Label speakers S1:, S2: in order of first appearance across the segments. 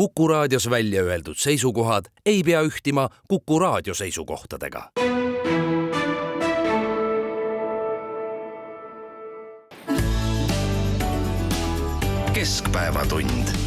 S1: Kuku Raadios välja öeldud seisukohad ei pea ühtima Kuku Raadio seisukohtadega. Keskpäevatund.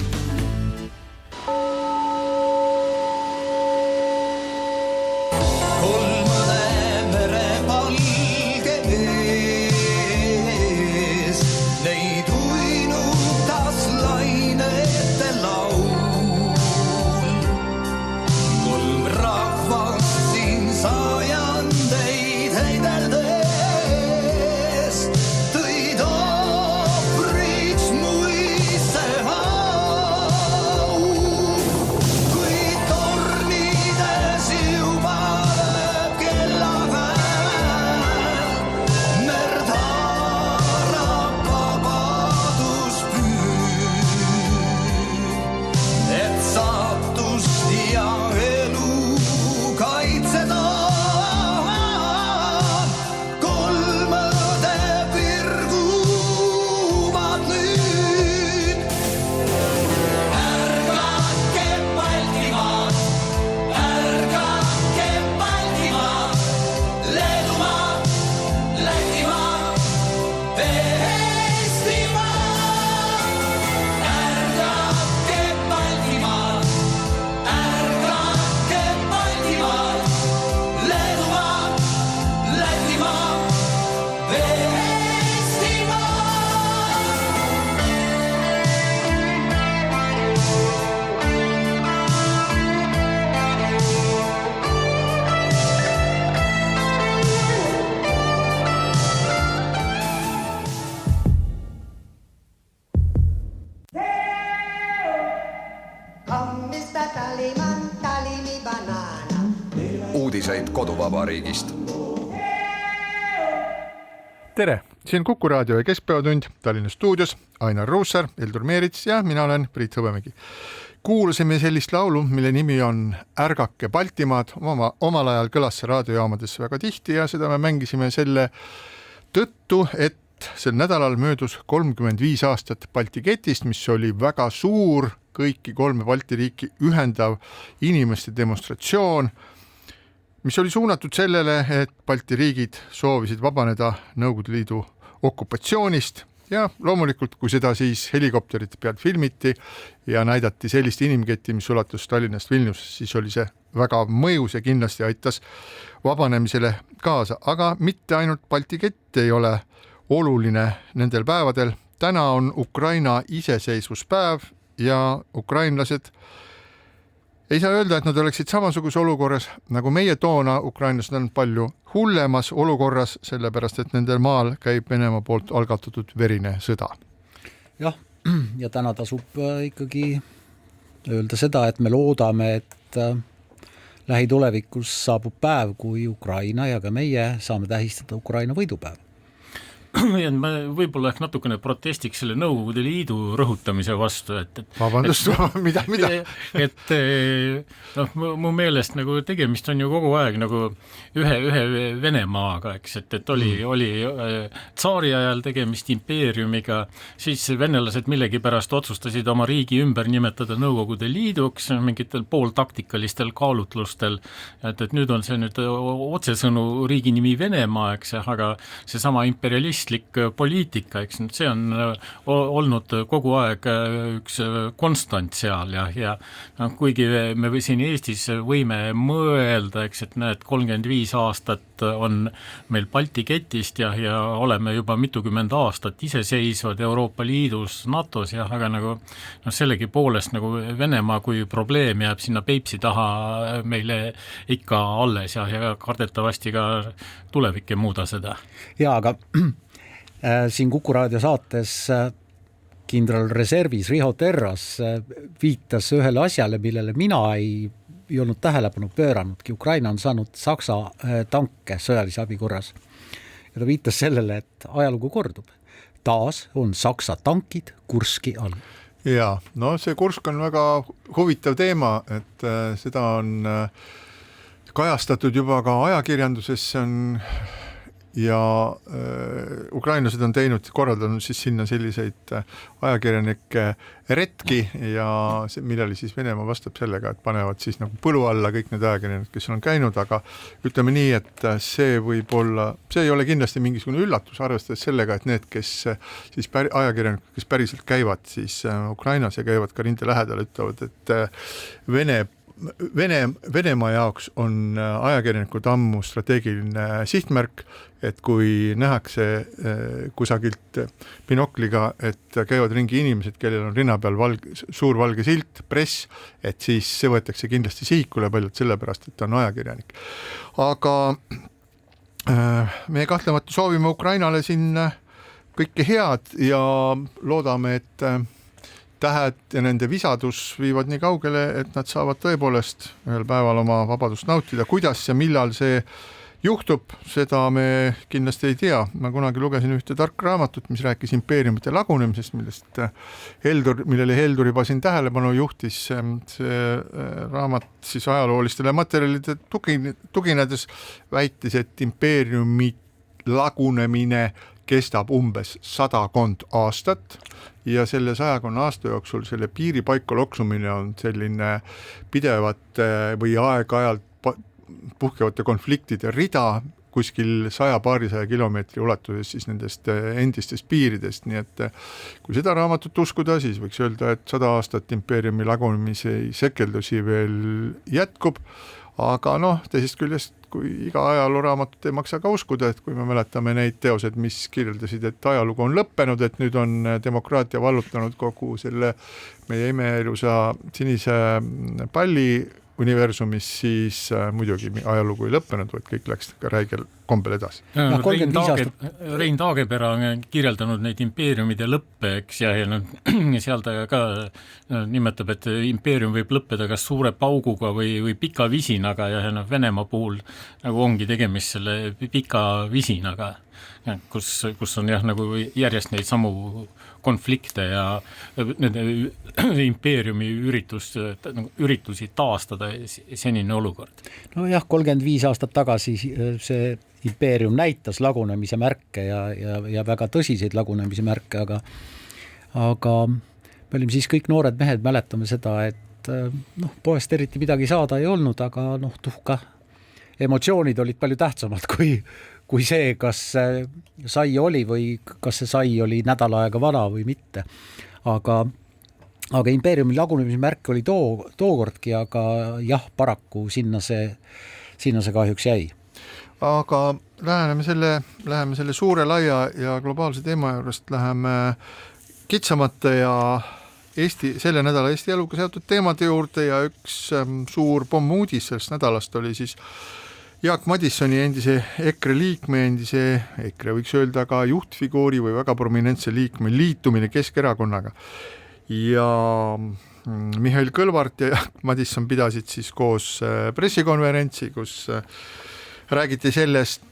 S2: Uudiseid koduvabariigist.
S3: Tere, siin Kuku Raadio ja Keskpäevatund Tallinna stuudios Ainar Ruussaar, Eldur Meerits ja mina olen Priit Hõbemägi. Kuulasime sellist laulu, mille nimi on Ärgake Baltimaad. Omal ajal kõlas see raadiojaamades väga tihti ja seda me mängisime selle tõttu, et sel nädalal möödus 35 aastat Balti ketist, mis oli väga suur, kõiki 3 Balti riiki ühendav inimeste demonstratsioon, mis oli suunatud sellele, et Balti riigid soovisid vabaneda Nõukogude Liidu okupatsioonist ja loomulikult, kui seda siis helikopterite pealt filmiti ja näidati sellist inimketti, mis ulatus Tallinnast Vilniusest, siis oli see väga mõjus ja kindlasti aitas vabanemisele kaasa. Aga mitte ainult Balti kett ei ole oluline nendel päevadel. Täna on Ukraina iseseisvuspäev ja ukrainlased ei saa öelda, et nad oleksid samasuguse olukorras nagu meie toona. Ukrainlased on palju hullemas olukorras, sellepärast et nendel maal käib Venemaa poolt algatatud verine sõda.
S4: Jah, ja täna tasub ikkagi öelda seda, et me loodame, et lähitulevikus saabub päev, kui Ukraina ja ka meie saame tähistada Ukraina võidupäeva.
S5: Ma võib-olla ehk natukene protestiks selle Nõukogude Liidu rõhutamise vastu,
S3: vabandust, mida?
S5: Mu meelest nagu tegemist on ju kogu aeg nagu ühe Venemaaga, eks, et oli tsaari ajal tegemist impeeriumiga, siis venelased millegipärast otsustasid oma riigi ümber nimetada Nõukogude Liiduks mingitel pooltaktikalistel kaalutlustel, et nüüd on see nüüd otsesõnu riigi nimi Venemaa, eks, aga see sama imperialist poliitika, eks, see on olnud kogu aeg üks konstant seal ja kuigi me siin Eestis võime mõelda, eks, et näed, 35 aastat on meil Balti ketist ja oleme juba mitukümmend aastat iseseisvad Euroopa Liidus, NATOs, aga nagu sellegi poolest nagu Venemaa kui probleem jääb sinna Peipsi taha meile ikka alles ja kardetavasti ka tulevik ei muuda seda.
S4: Ja, aga siin Kuku Raadio saates kindral reservis Riho Terras viitas ühele asjale, millele mina ei olnud tähelepanu pööranudki. Ukraina on saanud Saksa tanke sõjalise abi korras. Ja ta viitas sellele, et ajalugu kordub. Taas on Saksa tankid Kurski all.
S3: Ja, no see Kursk on väga huvitav teema, et seda on kajastatud juba ka ajakirjanduses, see on ja ukrainlased on korraldanud siis sinna selliseid ajakirjanike retki ja millele siis Venemaa vastab sellega, et panevad siis nagu põlu alla kõik need ajakirjanikud, kes on käinud, aga ütleme nii, et see ei ole kindlasti mingisugune üllatus, arvestades sellega, et need, kes siis ajakirjanikud, kes päriselt käivad siis Ukrainas ja käivad ka rinde lähedal, ütlevad, et Venemaa jaoks on ajakirjanikud ammu strateegiline sihtmärk, et kui nähakse kusagilt binokliga, et käivad ringi inimesed, kellel on rinna peal suur valge silt, press, et siis see võetakse kindlasti sihikule paljalt sellepärast, et ta on ajakirjanik. Aga me kahtlemata soovime Ukrainale siin kõike head ja loodame, et tähed ja nende visadus viivad nii kaugele, et nad saavad tõepoolest ühel päeval oma vabadust nautida. Kuidas ja millal see juhtub, seda me kindlasti ei tea. Ma kunagi lugesin ühte tark raamatut, mis rääkis impeeriumite lagunemisest, millele Heldur juba siin tähelepanu juhtis. See raamat siis ajaloolistele materjalide tuginedes väitis, et impeeriumi lagunemine kestab umbes 100 aastat ja selle 100 aasta jooksul selle piiri paika loksumine on selline pidevate või aeg-ajalt puhkevate konfliktide rida kuskil 100-200 kilomeetri ulatuses siis nendest endistest piiridest, nii et kui seda raamatut uskuda, siis võiks öelda, et 100 aastat impeeriumi lagunemise sekeldusi veel jätkub, aga teisest küljest, kui iga ajalooraamatut ei maksa ka uskuda, et kui me mäletame neid teosed, mis kirjeldasid, et ajalugu on lõppenud, et nüüd on demokraatia vallutanud kogu selle meie imeilusa sinise palli universumis, siis muidugi ajalugu ei lõppenud, vaid kõik läks ka räigel kombel edasi.
S5: Rein Taagepera on kirjeldanud neid impeeriumide lõppe, eks, ja seal ta ka nimetab, et impeerium võib lõppeda kas suure pauguga või pika visinaga ja Venemaa puhul nagu ongi tegemist selle pika visinaga, kus on nagu järjest neid samu konflikte ja nende impeeriumi üritusi taastada senine olukord.
S4: Jah, 35 aastat tagasi see impeerium näitas lagunemise märke ja väga tõsiseid lagunemise märke, aga me olime siis kõik noored mehed, mäletame seda, et poest eriti midagi saada ei olnud, aga tuhka emotsioonid olid palju tähtsamad kui see, kas sai oli või kas see sai oli nädal aega vana või mitte. Aga impeeriumi lagunemise märk oli tookordki, aga jah, paraku sinna see kahjuks jäi.
S3: Aga läheme selle suure laia ja globaalse teema juurest, läheme kitsamate ja selle nädala Eesti eluga seotud teemade juurde ja üks suur pommuudis sellest nädalast oli siis Jaak Madissoni endise EKRE liikme, EKRE võiks öelda ka juhtfiguuri või väga prominentse liikme liitumine Keskerakonnaga. Ja Mihhail Kõlvart ja Jaak Madisson pidasid siis koos pressikonverentsi, kus räägiti sellest,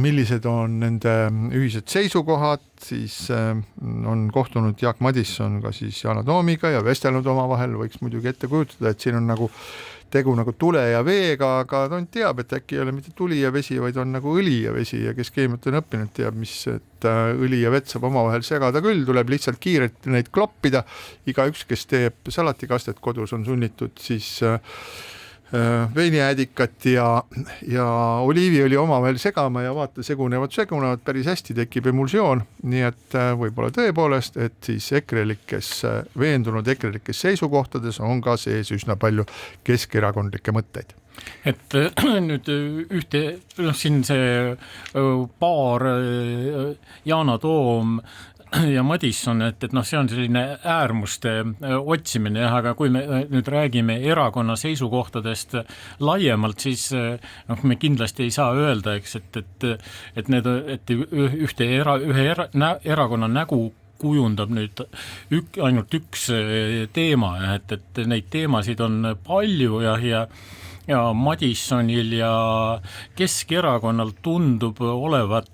S3: millised on nende ühised seisukohad, siis on kohtunud Jaak Madisson ka siis Yana Toomiga ja vestelnud omavahel, võiks muidugi ette kujutada, et siin on nagu tegu nagu tule ja veega, aga ta teab, et äkki ei ole mitte tuli ja vesi, vaid on nagu õli ja vesi ja kes keemiat on õppinud, teab, et õli ja vett saab omavahel segada küll, tuleb lihtsalt kiirelt neid kloppida. Igaüks, kes teeb salatikastet kodus, on sunnitud siis veiniäädikat ja oliiviõli omavahel segama ja vaata, segunevad päris hästi, tekib emulsioon, nii et võib-olla tõepoolest, et siis veendunud ekrelikes seisukohtades on ka sees üsna palju keskerakondlikke mõtteid.
S5: Et nüüd siin see paar Yana Toom ja Madisson, et see on selline äärmuste otsimine, aga kui me nüüd räägime erakonna seisukohtadest laiemalt, siis me kindlasti ei saa öelda, eks, et ühe erakonna nägu kujundab nüüd ainult üks teema, et neid teemasid on palju ja Madissonil ja Keskerakonnal tundub olevat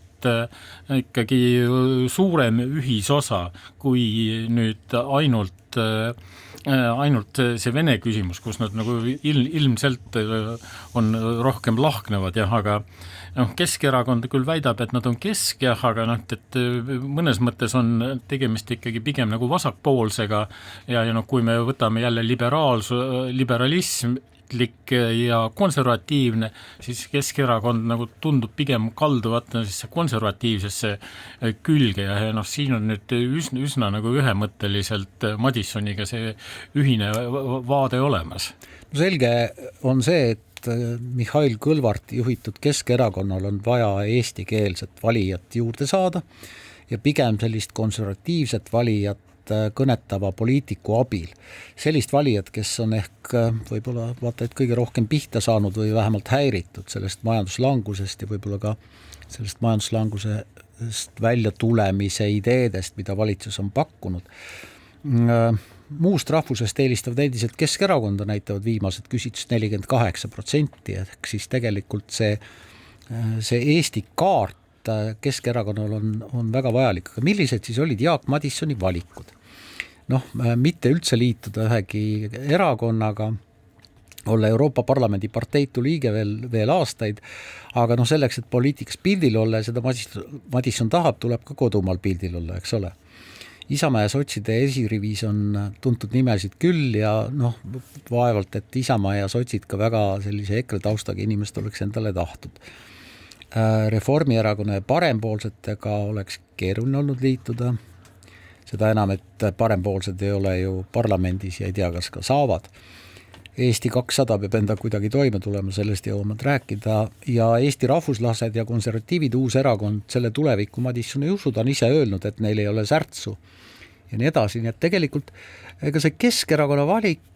S5: ikkagi suurem ühisosa kui nüüd ainult ainult see Vene küsimus, kus nad nagu ilmselt on rohkem lahknevad jah, aga Keskerakond küll väidab, et nad on kesk jah, aga et mõnes mõttes on tegemist ikkagi pigem nagu vasakpoolsega ja kui me võtame jälle liberalism ja konservatiivne, siis Keskerakond nagu tundub pigem kalduvat siis konservatiivsesse külge ja siin on nüüd üsna nagu ühemõtteliselt Madissoniga see ühine vaade olemas.
S4: Selge on see, et Mihhail Kõlvarti juhitud Keskerakonnal on vaja eestikeelset valijat juurde saada ja pigem sellist konservatiivset valijat kõnetava poliitiku abil. Sellist valijat, kes on ehk võib-olla vaata, et kõige rohkem pihta saanud või vähemalt häiritud sellest majanduslangusest ja võib-olla ka sellest majanduslangusest välja tulemise ideedest, mida valitsus on pakkunud. Muust rahvusest eelistavad endiselt Keskerakonda näitavad viimased küsitlused 48%, ehk siis tegelikult see Eesti kaart Keskerakonnal on väga vajalik. Aga millised siis olid Jaak Madissoni valikud? Mitte üldse liituda ühegi erakonnaga, olla Euroopa Parlamendi parteitu liige veel aastaid, aga selleks, et poliitikas pildil olla ja seda Madisson tahab, tuleb ka kodumaal pildil olla, eks ole. Isamaa ja sotside esirivis on tuntud nimesid küll ja vaevalt, et Isamaa ja sotsid ka väga sellise EKRE taustaga inimest oleks endale tahtnud. Reformierakonna ja parempoolsetega oleks keeruline olnud liituda, seda enam, et parempoolsed ei ole ju parlamendis ja ei tea, kas ka saavad. Eesti 200 peab enda kuidagi toime tulema, sellest jõuame rääkida ja Eesti rahvuslased ja konservatiivid uus erakond selle tuleviku Madisson ei usu, ta on ise öelnud, et neil ei ole särtsu ja nii edasi, nii et tegelikult ega see Keskerakonna valik,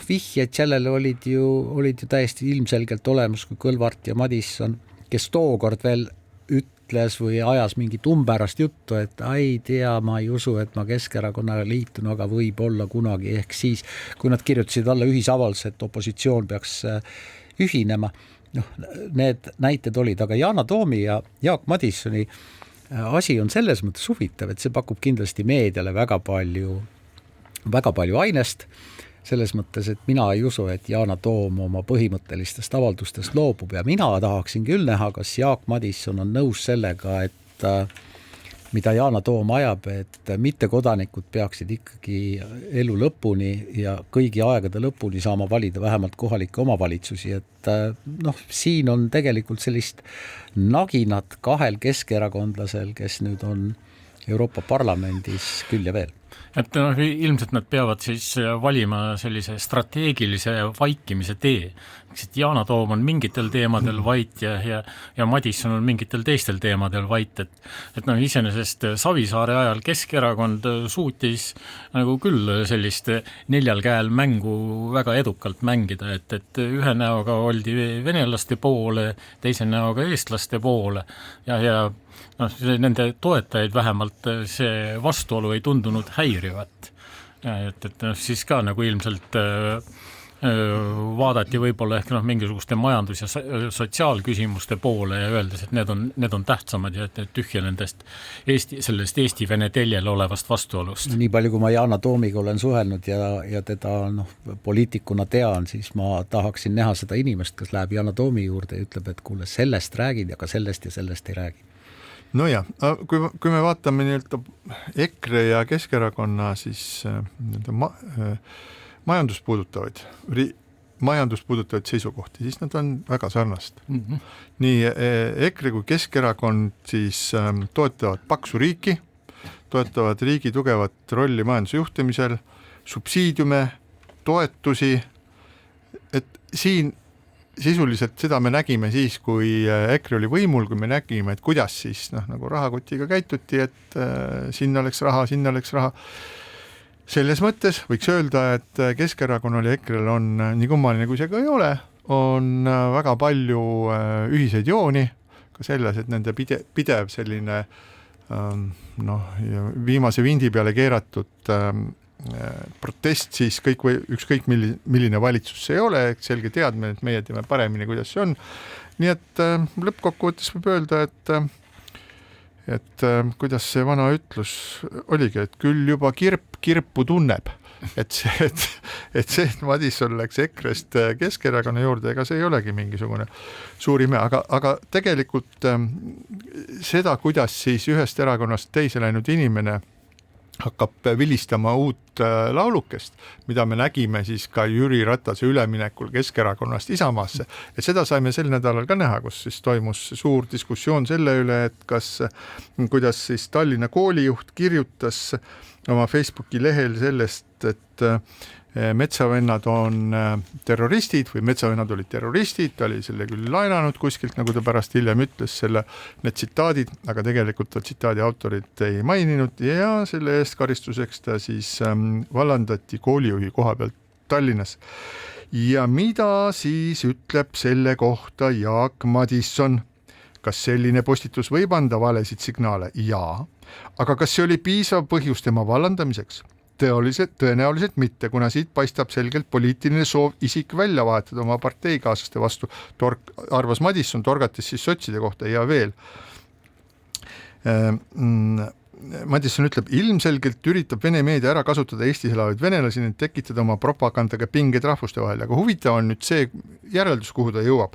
S4: vihjed sellele olid ju täiesti ilmselgelt olemas, kui Kõlvart ja Madisson, kes tookord veel ütles või ajas mingit umpärast juttu, et ei tea, ma ei usu, et ma Keskerakonnaga liitun, aga võib olla kunagi, ehk siis, kui nad kirjutasid alla ühisavalduse, et opositsioon peaks ühinema, need näited olid, aga Yana Toomi ja Jaak Madissoni asi on selles mõttes huvitav, et see pakub kindlasti meediale väga palju ainest, selles mõttes, et mina ei usu, et Yana Toom oma põhimõttelistest avaldustest loobub ja mina tahaksin küll näha, kas Jaak Madisson on nõus sellega, et mida Yana Toom ajab, et mittekodanikud peaksid ikkagi elu lõpuni ja kõigi aegade lõpuni saama valida vähemalt kohalikke omavalitsusi, et siin on tegelikult sellist naginat kahel keskerakondlasel, kes nüüd on Euroopa Parlamendis küll ja veel.
S5: Et ilmselt nad peavad siis valima sellise strateegilise vaikimise tee. Et Yana Toom on mingitel teemadel vait ja Madisson on mingitel teistel teemadel vait. Et iseenesest Savisaare ajal Keskerakond suutis nagu küll sellist neljal käel mängu väga edukalt mängida, et ühe näoga oldi venelaste poole, teise näoga eestlaste poole ja nende toetajaid vähemalt see vastuolu ei tundunud häirivat. Et siis ka nagu ilmselt vaadati võib-olla ehk mingisuguste majandus- ja sotsiaalküsimuste poole ja öeldes, et need on tähtsamad ja et tühja nendest sellest Eesti-Vene teljel olevast vastuolust.
S4: Nii palju, kui ma Yana Toomiga olen suhelnud ja teda poliitikuna tean, siis ma tahaksin näha seda inimest, kes läheb Yana Toomi juurde ja ütleb, et kuule, sellest räägid, aga sellest ja sellest ei räägi.
S3: Nojah, kui me vaatame EKRE ja Keskerakonna siis majandust puudutavaid seisukohti, siis nad on väga sarnast. Nii EKRE kui Keskerakond siis toetavad paksu riiki, toetavad riigi tugevat rolli majanduse juhtimisel, subsiidiume, toetusi, et siin sisuliselt seda me nägime siis, kui EKRE oli võimul, kui me nägime, et kuidas siis nagu rahakotiga käituti, et sinna läks raha. Selles mõttes võiks öelda, et Keskerakonnal ja EKRE-l on, nii kummaline kui see ka ei ole, on väga palju ühiseid jooni, ka selles, et nende pidev selline viimase vindi peale keeratud protest siis ükskõik milline valitsus see ei ole, selge teadmine, et meie teeme paremini, kuidas see on. Nii et lõppkokkuvõttes võib öelda, et kuidas see vana ütlus oligi, et küll juba kirpu tunneb. et Madison läks EKRE-st Keskerakonna juurde, ega see ei olegi mingisugune suur ime, aga tegelikult seda, kuidas siis ühest erakonnast teise läinud inimene hakkab vilistama uut laulukest, mida me nägime siis ka Jüri Ratase üleminekul Keskerakonnast Isamaasse. Et seda saime sel nädalal ka näha, kus siis toimus suur diskussioon selle üle, et kuidas siis Tallinna koolijuht kirjutas oma Facebooki lehel sellest, et metsavennad on terroristid või metsavennad olid terroristid, ta oli selle küll laenanud kuskilt, nagu ta pärast hiljem ütles, need tsitaadid, aga tegelikult ta tsitaadi autorit ei maininud ja selle eest karistuseks ta siis vallandati koolijuhi koha pealt Tallinnas. Ja mida siis ütleb selle kohta Jaak Madison? Kas selline postitus võib anda valesid signaale? Jaa. Aga kas see oli piisav põhjus tema vallandamiseks? Tõenäoliselt mitte, kuna siit paistab selgelt poliitiline soov isik välja vahetada oma parteikaaslaste vastu, arvas Madison, torgates siis sotside kohta ja veel. Madison ütleb, ilmselgelt üritab Vene meedia ära kasutada Eestis elavaid venelasi, ning tekitada oma propagandaga pinged rahvuste vahel, aga huvitav on nüüd see järeldus, kuhu ta jõuab.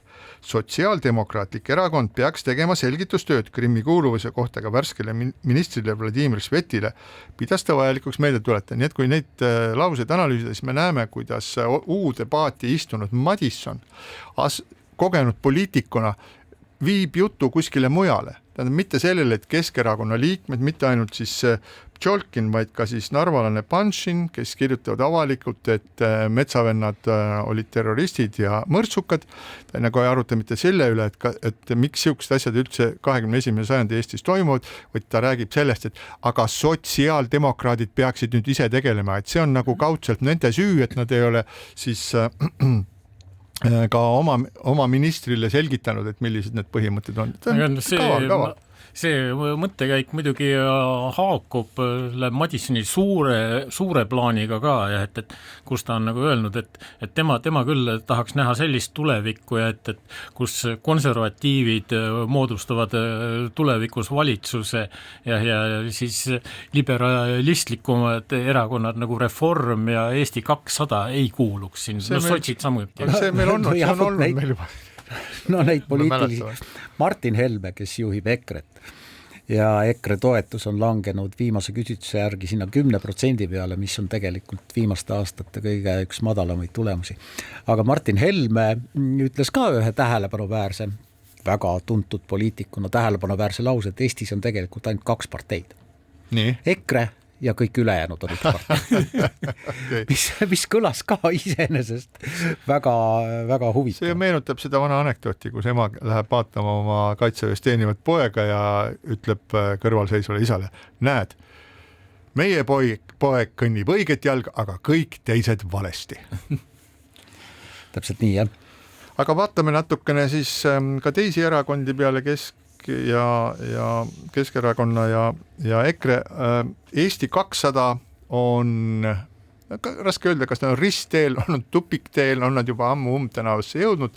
S3: Sotsiaaldemokraatlik erakond peaks tegema selgitustööd Krimmi kuuluvuse kohta ka värskele ministrile Vladimir Svetile, pidas ta vajalikuks meelde tuletada. Nii et kui neid lauseid analüüsida, siis me näeme, kuidas U-debaati istunud Madison kogenud poliitikuna viib jutu kuskile mujale. Tähendab mitte sellele, et Keskerakonna liikmed, mitte ainult siis Tšolkin, vaid ka siis narvalane Panšin, kes kirjutavad avalikult, et metsavennad olid terroristid ja mõrtsukad. Ta nagu ei aruta mitte selle üle, et miks siuksed asjad üldse 21. sajandi Eestis toimuvad, vaid ta räägib sellest, et aga sotsiaaldemokraadid peaksid nüüd ise tegelema, et see on nagu kaudselt nende süü, et nad ei ole siis ka oma ministrile selgitanud, et millised need põhimõtted on.
S5: See mõttekäik muidugi haakub Madisoni suure plaaniga ka, ja et kus ta on nagu öelnud, et tema küll tahaks näha sellist tulevikku, ja et kus konservatiivid moodustavad tulevikus valitsuse ja siis liberalistlikumad erakonnad nagu Reform ja Eesti 200 ei kuuluks siin, sotsid samuti.
S3: See meil on olnud meil juba.
S4: No neid poliitilisi, Martin Helme, kes juhib EKRE-t ja EKRE toetus on langenud viimase küsitluse järgi sinna 10% peale, mis on tegelikult viimaste aastate kõige üks madalamaid tulemusi. Aga Martin Helme ütles ka ühe tähelepanuväärse, väga tuntud poliitikuna tähelepanuväärse lause, et Eestis on tegelikult ainult 2 parteid.
S3: Nii.
S4: EKRE ja kõik ülejäänud on üks partei. mis kõlas ka iseenesest väga huvitav.
S3: See meenutab seda vana anekdooti, kus ema läheb vaatama oma kaitseväes teenivat poega ja ütleb kõrvalseisvale isale, näed, meie poeg kõnnib õiget jalga, aga kõik teised valesti.
S4: Täpselt nii, jah.
S3: Aga vaatame natukene siis ka teisi erakondi peale ja Keskerakonna ja EKRE. Eesti 200 on raske öelda, kas nad on ristteel, on nad tupikteel, on nad juba ammu Umbtänavasse jõudnud,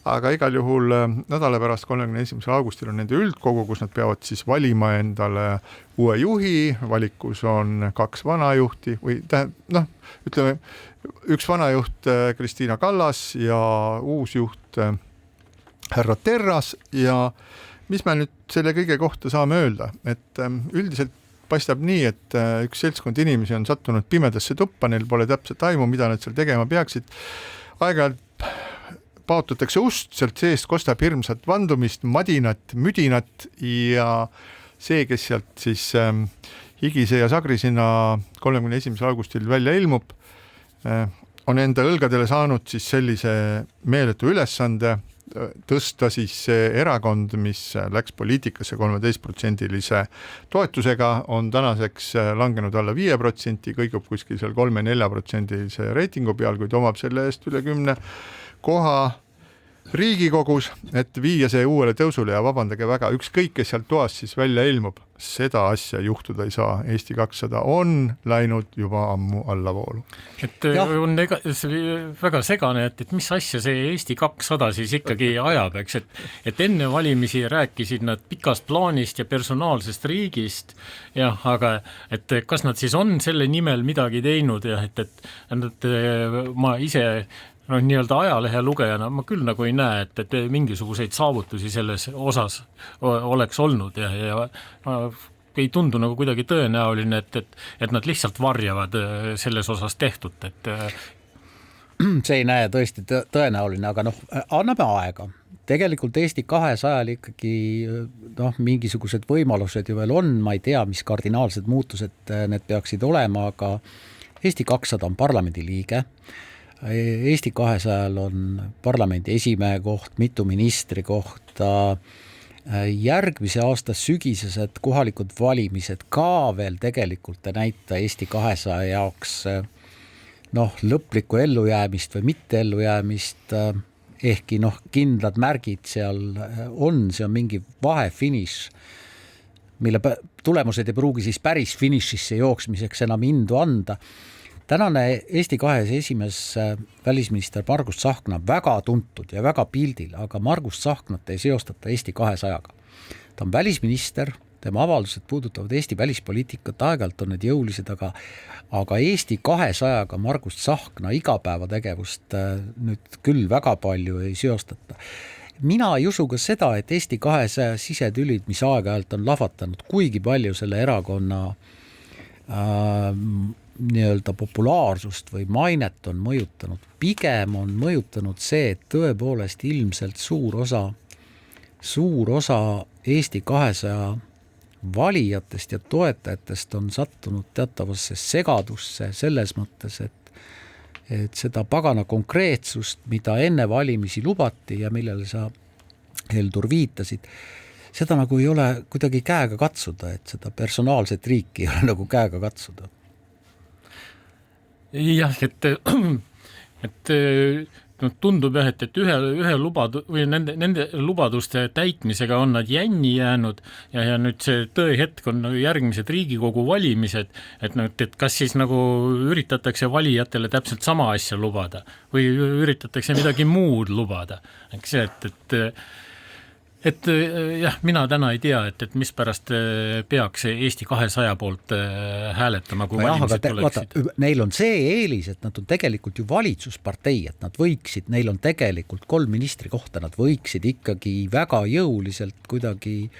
S3: aga igal juhul nädala pärast 31. augustil on nende üldkogu, kus nad peavad siis valima endale uue juhi, valikus on 2 vana juhti või ütleme, üks vana juht Kristiina Kallas ja uus juht härra Terras. Ja mis me nüüd selle kõige kohta saame öelda, et üldiselt paistab nii, et üks seltskond inimesi on sattunud pimedasse tuppa, neil pole täpselt aimu, mida nad seal tegema peaksid. Aeg-ajalt paotatakse ust, sealt seest kostab hirmsat vandumist, madinat, müdinat ja see, kes sealt siis higise ja sagrisina 31. augustil välja ilmub, on enda õlgadele saanud siis sellise meeletu ülesande tõsta siis see erakond, mis läks poliitikasse 13% toetusega, on tänaseks langenud alla 5%, kõigub kuskil seal 3-4% reitingu peal, kuid omab selle eest üle 10 koha Riigikogus, et viia see uuele tõusule ja vabandage väga, ükskõik, kes sealt toast siis välja ilmub, seda asja juhtuda ei saa. Eesti 200 on läinud juba ammu allavoolu.
S5: Et on väga segane, et mis asja see Eesti 200 siis ikkagi ajab, eks, et enne valimisi rääkisid nad pikast plaanist ja personaalsest riigist, jah, aga et kas nad siis on selle nimel midagi teinud ja et ma ise nii-öelda ajalehe lugejana ma küll nagu ei näe, et mingisuguseid saavutusi selles osas oleks olnud ja ei tundu nagu kuidagi tõenäoline, et nad lihtsalt varjavad selles osas tehtut, et
S4: see ei näe tõesti tõenäoline, aga anname aega. Tegelikult Eesti 200 ikkagi mingisugused võimalused ju veel on, ma ei tea, mis kardinaalsed muutused need peaksid olema, aga Eesti 200 on parlamendi liige. Eesti 200 on parlamendi esimehe koht, mitu ministri kohta, järgmise aasta sügisesed kohalikud valimised ka veel tegelikult ei näita Eesti 200 jaoks lõplikku ellujäämist või mitte ellujäämist, ehkki kindlad märgid seal on, see on mingi vahefiniš, mille tulemused ei pruugi siis päris finišisse jooksmiseks enam indu anda. Tänane Eesti 200 esimees välisminister Margus Tsahkna väga tuntud ja väga pildil, aga Margus Tsahknat ei seostata Eesti 200-ga. Ta on välisminister, tema avaldused puudutavad Eesti välispoliitikat, aeg-ajalt on need jõulised, aga Eesti 200-ga Margus Tsahkna igapäevategevust nüüd küll väga palju ei seostata. Mina ei usu ka seda, et Eesti 200 sisetülid, mis aeg-ajalt on lahvatanud, kuigi palju selle erakonna nii-öelda populaarsust või mainet on mõjutanud. Pigem on mõjutanud see, et tõepoolest ilmselt suur osa Eesti 200 valijatest ja toetajatest on sattunud teatavasse segadusse selles mõttes, et seda pagana konkreetsust, mida enne valimisi lubati ja millele sa, Heldur, viitasid, seda nagu ei ole kuidagi käega katsuda, et seda personaalset riiki ei ole nagu käega katsuda.
S5: Jah, et tundub jah, et ühe või nende lubaduste täitmisega on nad jänni jäänud ja nüüd see tõehetk on järgmised Riigikogu valimised, et kas siis nagu üritatakse valijatele täpselt sama asja lubada või üritatakse midagi muud lubada. Eks see, et jah, mina täna ei tea, et mis pärast peaks Eesti 200 poolt hääletama, kui valimised tuleksid.
S4: Neil on see eelis, et nad on tegelikult ju valitsuspartei, et nad võiksid, neil on tegelikult 3 ministri kohta, nad võiksid ikkagi väga jõuliselt kuidagi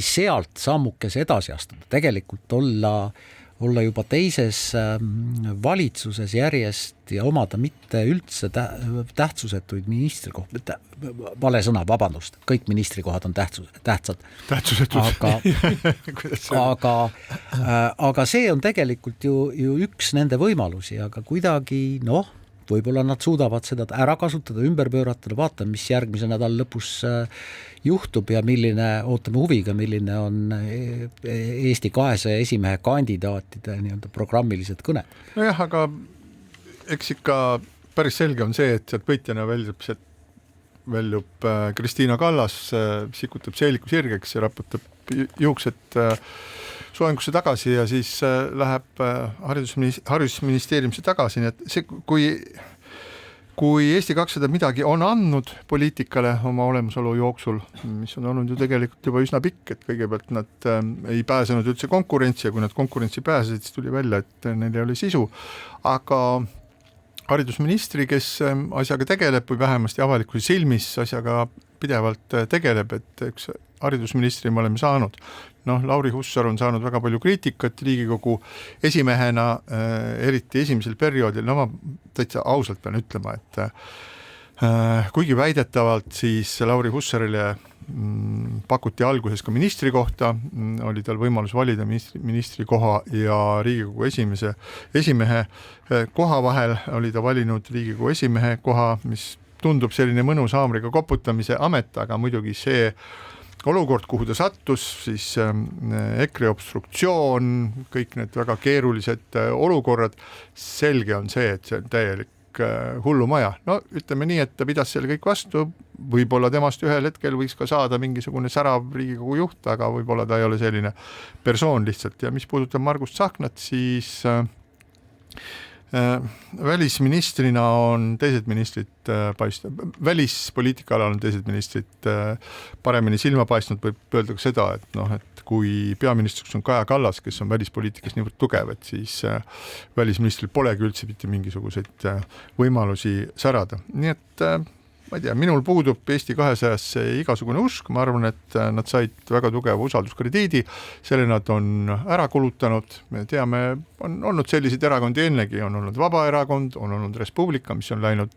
S4: sealt sammukes edasi astuda, tegelikult olla juba teises valitsuses järjest ja omada mitte üldse tähtsusetuid ministrikohta, vale sõna, vabandust, kõik ministrikohad on tähtsad. Aga see on tegelikult ju üks nende võimalusi, aga kuidagi võib-olla nad suudavad seda ära kasutada, ümber pööratada, vaatame, mis järgmise nädal lõpus juhtub ja ootame huviga, milline on Eesti 200 esimehe kandidaatide nii-öelda programmilised kõned.
S3: Nojah, aga eks ikka päris selge on see, et sealt võitjana väljub Kristiina Kallas, sikutab seeliku sirgeks ja raputab juuksed soengusse tagasi ja siis läheb haridusministeeriumisse tagasi, nii et see, kui Eesti 200 midagi on andnud poliitikale oma olemasolu jooksul, mis on olnud ju tegelikult juba üsna pikk, et kõigepealt nad ei pääsenud üldse konkurentsi ja kui nad konkurentsi pääsesid, siis tuli välja, et neil ei ole sisu, aga haridusministri, kes asjaga tegeleb või vähemasti avalikkuse silmis asjaga pidevalt tegeleb, et üks haridusministri me oleme saanud. Lauri Hussar on saanud väga palju kriitikat Riigikogu esimehena, eriti esimesel perioodil. Ma täitsa ausalt pean ütlema, et kuigi väidetavalt siis Lauri Hussarile pakuti alguses ka ministri kohta, oli tal võimalus valida ministri koha ja Riigikogu esimehe koha vahel, oli ta valinud Riigikogu esimehe koha, mis tundub selline mõnus haamriga koputamise amet, aga muidugi see olukord, kuhu ta sattus, siis EKRE obstruktsioon, kõik need väga keerulised olukorrad, selge on see, et see on täielik hullumaja. No ütleme nii, et ta pidas selle kõik vastu, võib-olla temast ühel hetkel võiks ka saada mingisugune särav Riigikogu juht, aga võib-olla ta ei ole selline persoon lihtsalt. Ja mis puudutab Margus Tsahknat, siis välisministrina on teised ministrid välispoliitika alal on teised ministrid paremini silma paistnud, võib öelda ka seda, et kui peaministriks on Kaja Kallas, kes on välispoliitikas niivõrd tugev, et siis välisministril polegi üldse mitte mingisuguseid võimalusi särada. Nii et ma ei tea, minul puudub Eesti 200-sse igasugune usk, ma arvan, et nad said väga tugeva usalduskrediidi, selle nad on ära kulutanud, me teame, on olnud selliseid erakondi ennegi, on olnud Vabaerakond, on olnud Res Publica, mis on läinud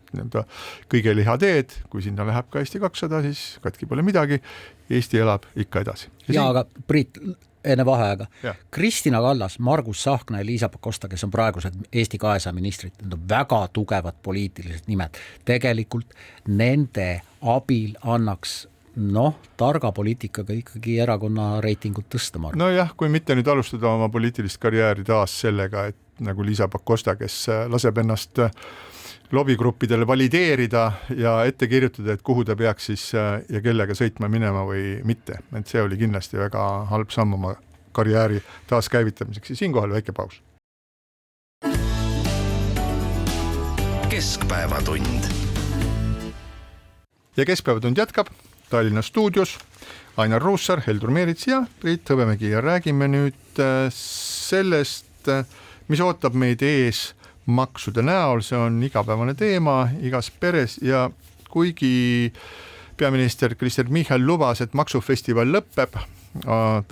S3: kõige lihateed, kui sinna läheb ka Eesti 200, siis katki pole midagi, Eesti elab ikka edasi.
S4: Aga Priit, enne vaheaega. Kristina Kallas, Margus Tsahkna ja Liisa Pakosta, kes on praegused Eesti 200 ministrid, need on väga tugevad poliitilised nimed. Tegelikult nende abil annaks targa poliitikaga ikkagi erakonna reitingut tõsta.
S3: Nojah, kui mitte nüüd alustada oma poliitilist karjääri taas sellega, et nagu Liisa Pakosta, kes laseb ennast lobigruppidele valideerida ja ette kirjutada, et kuhu ta peaks siis ja kellega sõitma minema või mitte. Et see oli kindlasti väga halb samm oma karjääri taaskäivitamiseks ja siinkohal väike paus.
S2: Keskpäevatund. Ja
S3: Keskpäevatund jätkab Tallinna stuudios Ainar Ruussaar, Heldur Meerits ja Priit Hõbemägi ja räägime nüüd sellest, mis ootab meid ees maksude näol, see on igapäevane teema igas peres ja kuigi peaminister Kristen Michal lubas, et maksufestival lõpeb,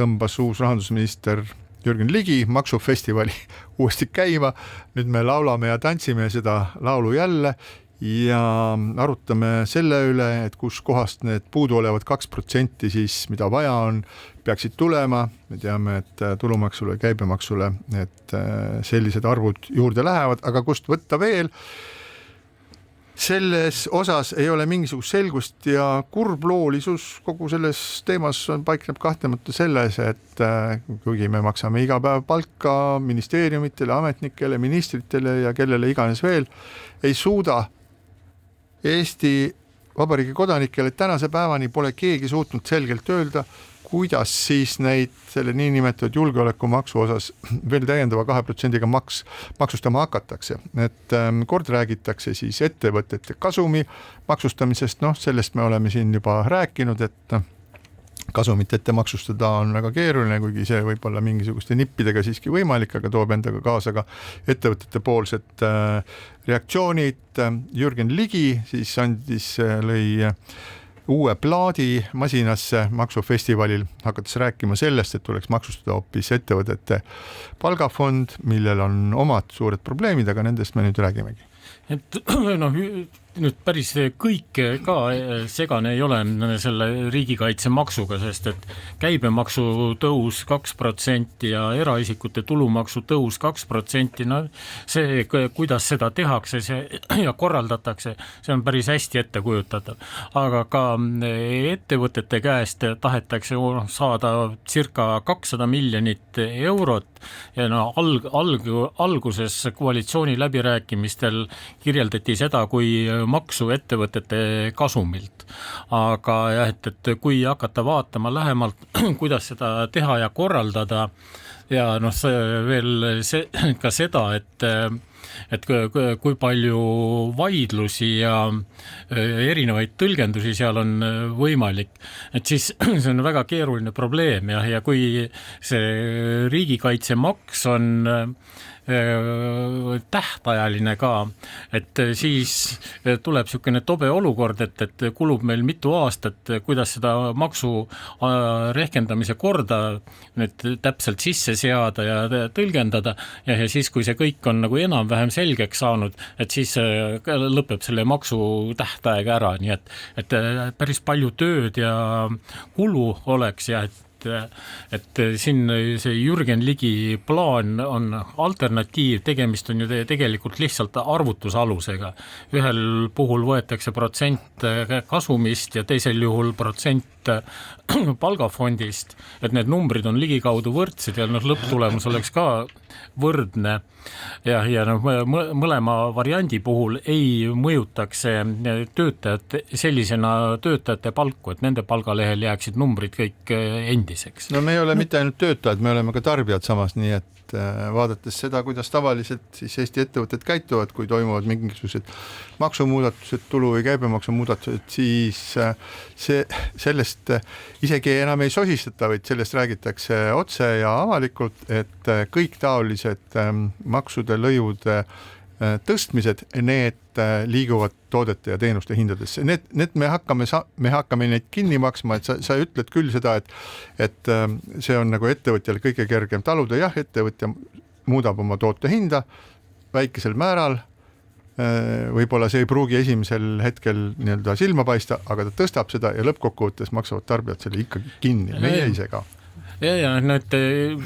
S3: tõmbas uus rahandusminister Jürgen Ligi maksufestivali uuesti käima, nüüd me laulame ja tantsime seda laulu jälle ja arutame selle üle, et kus kohast need puudu olevad 2% siis, mida vaja on, peaksid tulema. Me teame, et tulumaksule ja käibemaksule et sellised arvud juurde lähevad, aga kust võtta veel? Selles osas ei ole mingisugust selgust ja kurbloolisus kogu selles teemas paikneb kahtlemata selles, et kuigi me maksame iga päev palka ministeeriumitele, ametnikele, ministritele ja kellele iganes veel, ei suuda Eesti Vabariigi kodanikele tänase päevani pole keegi suutnud selgelt öelda, kuidas siis neid selle niinimetatud julgeolekumaksu osas veel täiendava 2%-ga maksustama hakatakse. Et kord räägitakse siis ettevõtete kasumi maksustamisest, sellest me oleme siin juba rääkinud, et kasumit ette maksustada on väga keeruline, kuigi see võib olla mingisuguste nippidega siiski võimalik, aga toob endaga kaasa ka ettevõtete poolsed reaktsioonid. Jürgen Ligi siis lõi uue plaadi masinasse maksufestivalil, hakates rääkima sellest, et tuleks maksustada hoopis ettevõtete palgafond, millel on omad suured probleemid, aga nendest me nüüd räägimegi.
S5: Et nüüd päris kõik ka segane ei ole selle riigikaitse maksuga, sest et käibemaksu tõus 2% ja eraisikute tulumaksu tõus 2%, see, kuidas seda tehakse ja korraldatakse, see on päris hästi ette kujutatav. Aga ka ettevõtete käest tahetakse saada circa 200 miljonit eurot ja alguses koalitsiooni läbirääkimistel kirjeldati seda, kui maksu ettevõtete kasumilt. Aga jah, et kui hakata vaatama lähemalt, kuidas seda teha ja korraldada ja ka seda, et kui palju vaidlusi ja erinevaid tõlgendusi seal on võimalik, et siis see on väga keeruline probleem ja kui see riigikaitsemaks on tähtajaline ka, et siis tuleb niisugune tobe olukord, et kulub meil mitu aastat, kuidas seda maksu rehkendamise korda nüüd täpselt sisse seada ja tõlgendada ja siis, kui see kõik on nagu enam-vähem selgeks saanud, et siis lõpeb selle maksu tähtaeg ära, nii et päris palju tööd ja kulu oleks ja et siin see Jürgen Ligi plaan on alternatiiv, tegemist on ju tegelikult lihtsalt arvutusalusega. Ühel puhul võetakse protsent kasumist ja teisel juhul protsent sellest palgafondist, et need numbrid on ligikaudu võrdsed ja lõpptulemus oleks ka võrdne ja mõlema variandi puhul ei mõjutaks töötajate palku, et nende palgalehel jääksid numbrid kõik endiseks.
S3: No me ei ole mitte ainult töötajad, me oleme ka tarbijad samas, nii et vaadates seda, kuidas tavaliselt siis Eesti ettevõtted käituvad, kui toimuvad mingisugused maksumuudatused, tulu- või käibemaksumuudatused, siis sellest isegi enam ei sosistata, vaid sellest räägitakse otse ja avalikult, et kõik taolised maksude, lõivude tõstmised, need liiguvad toodete ja teenuste hindadesse. Need me hakkame neid kinni maksma, et sa ütled küll seda, et see on nagu ettevõtjale kõige kergem taluda. Jah, ettevõtja muudab oma toote hinda väikesel määral, võib-olla see ei pruugi esimesel hetkel nii-öelda silma paista, aga ta tõstab seda ja lõppkokkuvõttes maksavad tarbijad selle ikkagi kinni, meie ise ka.
S5: Ja need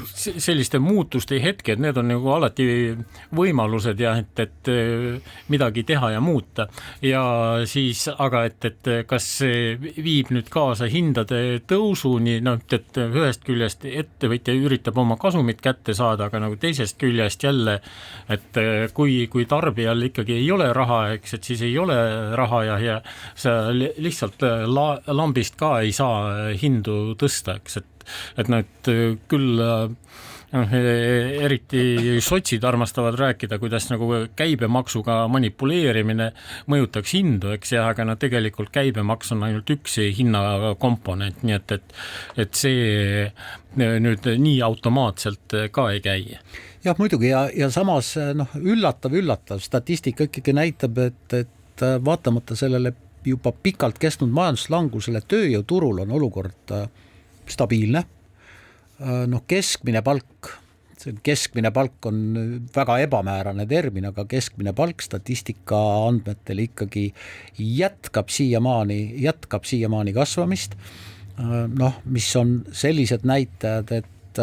S5: selliste muutuste hetked, need on nagu alati võimalused ja et midagi teha ja muuta ja siis, aga et kas see viib nüüd kaasa hindade tõusuni, et ühest küljest ettevõtja üritab oma kasumit kätte saada, aga nagu teisest küljest jälle, et kui tarbijal ikkagi ei ole raha, eks, et siis ei ole raha ja sa lihtsalt lambist ka ei saa hindu tõsta, eks, et need küll eriti sotsid armastavad rääkida, kuidas nagu käibemaksuga manipuleerimine mõjutaks hindu, eks, aga tegelikult käibemaks on ainult üks hinnakomponent, nii et see nüüd nii automaatselt ka ei käi.
S4: Jah, muidugi ja samas üllatav, statistika ikkagi näitab, et vaatamata sellele juba pikalt kestnud majanduslangusele tööjõuturul on olukord stabiilne. Keskmine palk on väga ebamäärane termin, aga keskmine palk statistika andmetel ikkagi jätkab siiamaani kasvamist, mis on sellised näitajad, et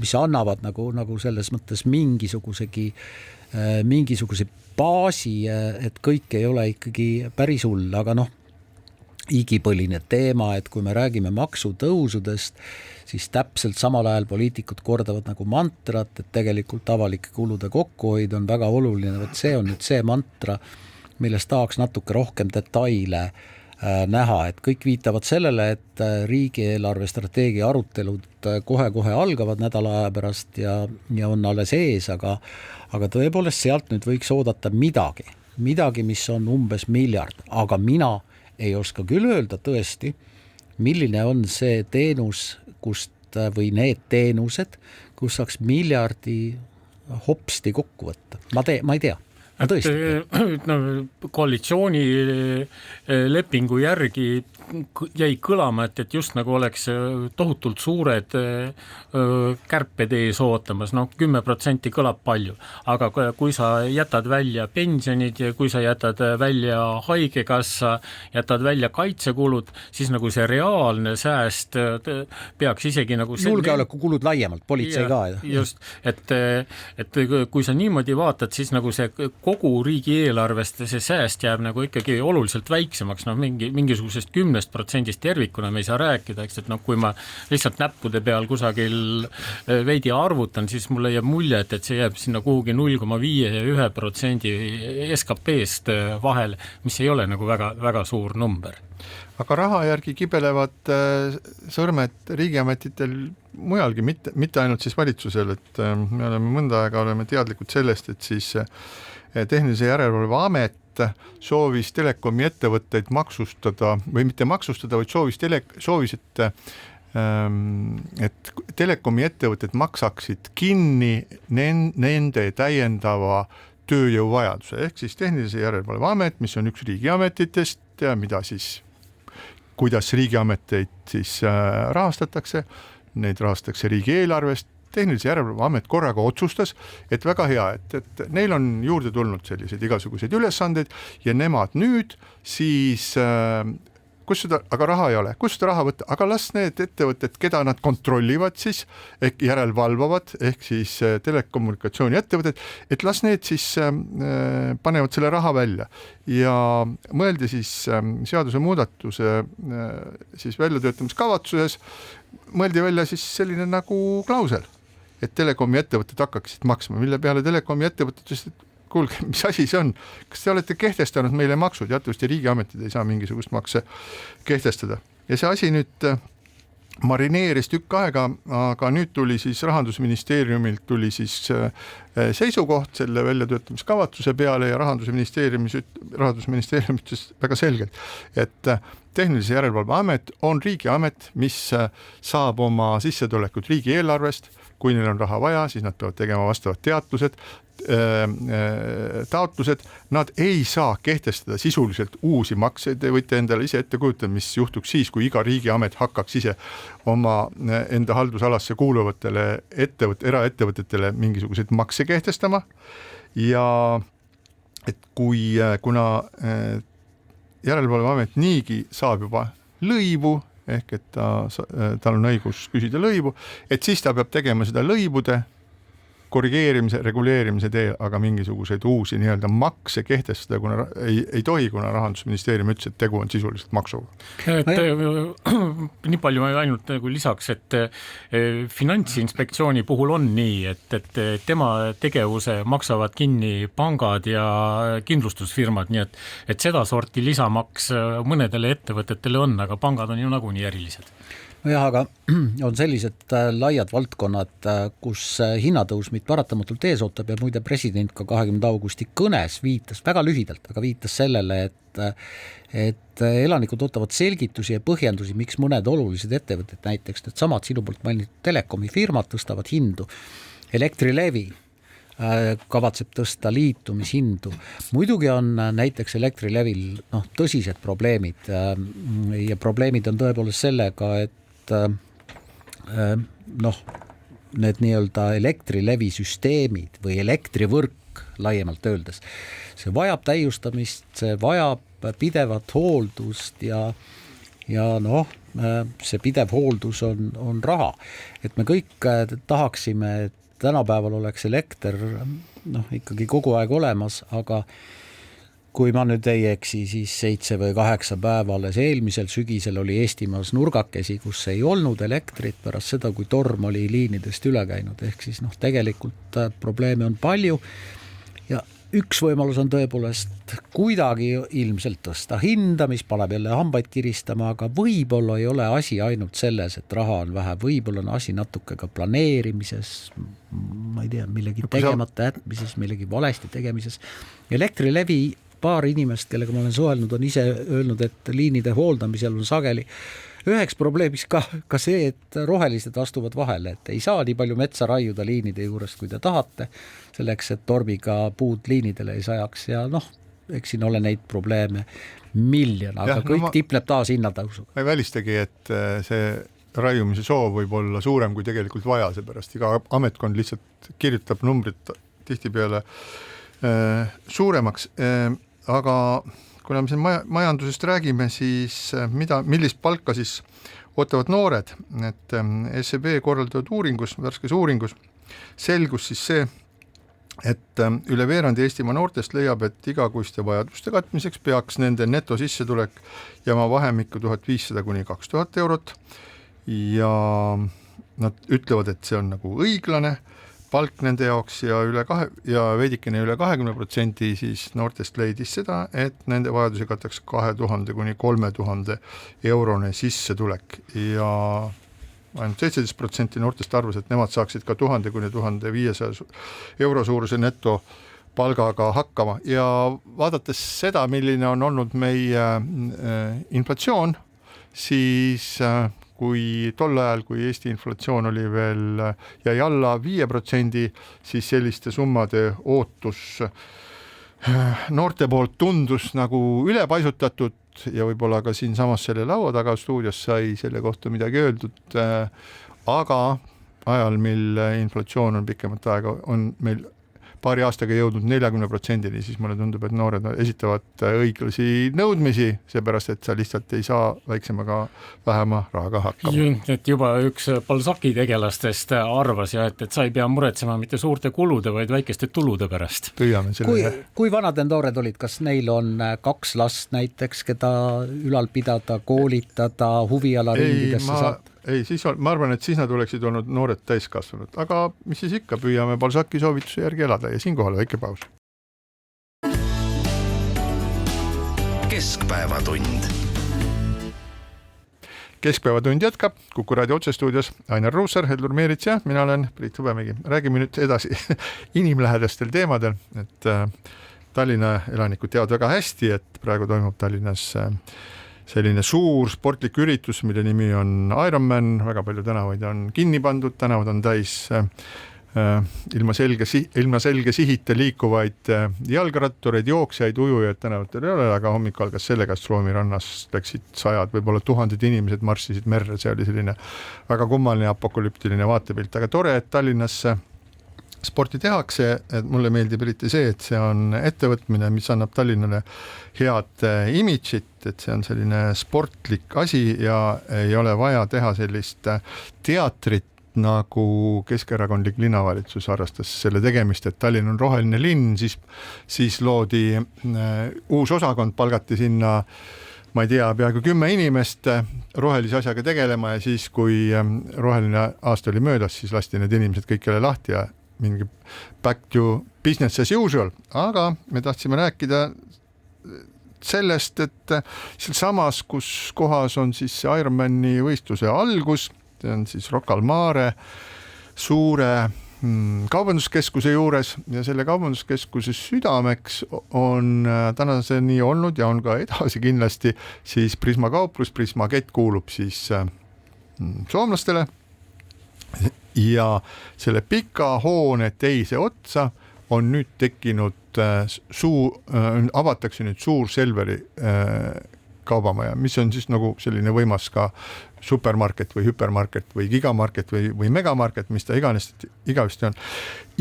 S4: mis annavad nagu selles mõttes mingisuguse baasi, et kõik ei ole ikkagi päris hull, aga igipõline teema, et kui me räägime maksutõusudest, siis täpselt samal ajal poliitikud kordavad nagu mantrat, et tegelikult avalike kulude kokkuhoid on väga oluline, et see on nüüd see mantra, millest tahaks natuke rohkem detaile näha, et kõik viitavad sellele, et riigieelarve strateegia arutelud kohe-kohe algavad nädala aja pärast ja on alles ees, aga tõepoolest sealt nüüd võiks oodata midagi, mis on umbes miljard, aga mina ei oska küll öelda tõesti, milline on see teenus, või need teenused, kus saaks miljardi hopsti kokku võtta. Ma ei tea.
S5: Koalitsiooni lepingu järgi jäi kõlama, et just nagu oleks tohutult suured kärped ees ootamas, 10% kõlab palju, aga kui sa jätad välja pensionid ja kui sa jätad välja haigekassa, jätad välja kaitsekulud, siis nagu see reaalne sääst peaks isegi nagu
S4: julgeolekukulud laiemalt, politsei ka.
S5: Just, et kui sa niimoodi vaatad, siis nagu see kogu riigieelarvest see sääst jääb nagu ikkagi oluliselt väiksemaks, mingisugusest 10% tervikuna me ei saa rääkida, eks, et kui ma lihtsalt näppude peal kusagil veidi arvutan, siis mulle jääb mulje, et see jääb sinna kuhugi 0,5 ja 1% SKP-st vahel, mis ei ole nagu väga, väga suur number.
S3: Aga raha järgi kibelevad sõrmed riigiametitel mujalgi, mitte ainult siis valitsusel, et me oleme teadlikud sellest, et siis Tehnilise Järelevalve Amet soovis telekomi ettevõtteid maksustada või mitte maksustada, vaid soovis, et telekomi ettevõtted maksaksid kinni nende täiendava tööjõuvajaduse, ehk siis Tehnilise Järelevalve Amet, mis on üks riigiametitest ja mida siis, kuidas riigiameteid siis rahastatakse, neid rahastatakse riigieelarvest. Tehnilise Järelevalve Amet korraga otsustas, et väga hea, et neil on juurde tulnud selliseid igasuguseid ülesandeid ja nemad nüüd siis aga raha ei ole, kust seda raha võtta, aga las need ettevõtted, keda nad kontrollivad siis, ehk järelvalvavad, ehk siis telekommunikatsiooni ettevõtted, et las need siis panevad selle raha välja ja mõeldi siis seaduse muudatuse siis väljatöötamiskavatsuses, mõeldi välja siis selline nagu klausel, et telekomi ettevõtted hakkaksid maksma, mille peale telekomi ettevõtted ütlesid, et kuulge, mis asi see on? Kas te olete kehtestanud meile maksud? Teatavasti riigiametid ei saa mingisugust makse kehtestada. Ja see asi nüüd marineeris tükk aega, aga nüüd tuli siis Rahandusministeeriumilt tuli siis seisukoht selle väljatöötamiskavatsuse peale ja Rahandusministeerium ütles väga selgelt, et Tehnilise Järelevalve Amet on riigiamet, mis saab oma sissetulekut riigieelarvest, kui neil on raha vaja, siis nad peavad tegema vastavad taotlused, nad ei saa kehtestada sisuliselt uusi makseid, te võite endale ise ette kujutada, mis juhtuks siis, kui iga riigiamet hakkaks ise oma enda haldusalasse kuuluvatele eraettevõtetele mingisuguseid makse kehtestama ja et kuna Järelevalveamet niigi saab juba lõivu, ehk et tal on õigus küsida lõivu, et siis ta peab tegema seda lõivude korrigeerimise, reguleerimise teel, aga mingisuguseid uusi nii-öelda makse kehtestada, kuna ei tohi, kuna Rahandusministeerium ütles, et tegu on sisuliselt maksuga.
S5: Nii palju ainult nagu lisaks, et Finantsinspektsiooni puhul on nii, et tema tegevuse maksavad kinni pangad ja kindlustusfirmad, nii et seda sorti lisamaks mõnedele ettevõtetele on, aga pangad on ju nagunii erilised.
S4: Jah, aga on sellised laiad valdkonnad, kus hinnatõus meid paratamatult ees ootab ja muide president ka 20. augusti kõnes viitas, väga lühidalt, aga viitas sellele, et elanikud ootavad selgitusi ja põhjendusi, miks mõned olulised ettevõtted, näiteks need samad sinu poolt mainitud telekomi firmad tõstavad hindu. Elektrilevi kavatseb tõsta liitumishindu. Muidugi on näiteks Elektrilevil tõsised probleemid ja probleemid on tõepoolest sellega, et need nii-öelda Elektrilevisüsteemid või elektrivõrk laiemalt öeldes, see vajab täiustamist, see vajab pidevat hooldust ja see pidev hooldus on raha. Et me kõik tahaksime, et tänapäeval oleks elekter ikkagi kogu aeg olemas, aga kui ma nüüd ei eksi, siis 7 või 8 päevales eelmisel sügisel oli Eestimaas nurgakesi, kus ei olnud elektrit pärast seda, kui torm oli liinidest üle käinud. Ehk siis tegelikult probleeme on palju ja üks võimalus on tõepoolest kuidagi ilmselt tõsta hinda, mis paneb jälle hambaid kiristama, aga võib-olla ei ole asi ainult selles, et raha on vähe, võib-olla on asi natuke ka planeerimises, ma ei tea, millegi tegemata jätmises, millegi valesti tegemises. Elektrilevi paar inimest, kellega ma olen suhelnud, on ise öelnud, et liinide hooldamisel on sageli üheks probleemiks ka see, et rohelised astuvad vahele, et ei saa nii palju metsa raiuda liinide juurest, kui te tahate, selleks, et tormiga puud liinidele ei sajaks ja eks siin ole neid probleeme miljon, aga kõik tipleb taas hinnatõusuga.
S3: Ma ei välistagi, et see raiumise soov võib olla suurem kui tegelikult vaja, seepärast iga ametkond lihtsalt kirjutab numbrid tihtipeale suuremaks, aga kuna me siin majandusest räägime, siis millist palka siis ootavad noored, et SEB korraldatud uuringus, värskes uuringus selgus siis see, et üle veerandi Eestimaa noortest leiab, et igakuiste vajaduste katmiseks peaks nende netosissetulek jääma vahemikku 1500 kuni 2000 eurot ja nad ütlevad, et see on nagu õiglane palk nende jaoks ja veidikene üle 20% siis noortest leidis seda, et nende vajadusi kataks 2000 kuni 3000 eurone sissetulek ja ainult 17% noortest arvas, et nemad saaksid ka 1000 kuni 1500 euro suuruse netopalgaga hakkama ja vaadates seda, milline on olnud meie inflatsioon, siis kui tol ajal, kui Eesti inflatsioon oli veel jäi alla 5%, siis selliste summade ootus noorte poolt tundus nagu ülepaisutatud ja võib-olla ka siin samas selle laua taga stuudios sai selle kohta midagi öeldud, aga ajal, mil inflatsioon on pikemat aega, on meil paari aastaga jõudnud 40%-ni, siis mulle tundub, et noored esitavad õiglasi nõudmisi, seepärast, et sa lihtsalt ei saa väiksemaga vähema rahaga hakkama.
S5: Et juba üks Balzaci tegelastest arvas ja, et sa ei pea muretsema mitte suurte kulude, vaid väikeste tulude pärast.
S3: Püüame selle.
S4: Kui vanad need noored olid, kas neil on 2 last näiteks, keda ülal pidada, koolitada, huvialaringidesse saata?
S3: Ei, ma arvan, et siis nad oleksid olnud noored täiskasvanud, aga mis siis ikka, püüame Balzaci soovituse järgi elada ja siinkohal väike paus.
S1: Keskpäevatund.
S3: Keskpäevatund jätkab, Kuku raadio otsestuudios Ainar Ruussaar, Heldur Meerits ja mina olen Priit Hõbemägi. Räägime nüüd edasi inimlähedastel teemadel, et Tallinna elanikud teavad väga hästi, et praegu toimub Tallinnas selline suur sportlik üritus, mille nimi on Ironman, väga palju tänavaid on kinni pandud, tänavad on täis ilma selge sihite liikuvaid jalgrattureid, jooksjaid, ujujaid tänavatel ei ole, aga hommik algas sellega, et Stroomi rannas läksid 100, võib-olla 1000 inimesed marssisid merre, see oli selline väga kummaline apokalüptiline vaatepilt, aga tore, et Tallinnas sporti tehakse, et mulle meeldib eriti see, et see on ettevõtmine, mis annab Tallinnale head imidžit, et see on selline sportlik asi ja ei ole vaja teha sellist teatrit, nagu keskerakondlik linnavalitsus arvestas selle tegemist, et Tallinn on roheline linn, siis loodi uus osakond, palgati sinna ma ei tea, peaaegu 10 inimest rohelise asjaga tegelema ja siis, kui roheline aasta oli möödas, siis lasti need inimesed kõik jälle lahti ja mingi back to business as usual, aga me tahtsime rääkida sellest, et seal samas, kus kohas on siis Ironmani võistluse algus, see on siis Rocca al Mare suure kaubanduskeskuse juures ja selle kaubanduskeskuse südameks on tänaseni olnud ja on ka edasi kindlasti siis Prisma kauplus, Prisma kett kuulub siis soomlastele ja selle pika hoone teise otsa on nüüd tekkinud avatakse nüüd suur Selveri kaubamaja, mis on siis nagu selline võimas ka supermarket või hüpermarket või gigamarket või megamarket, mis ta igavesti on.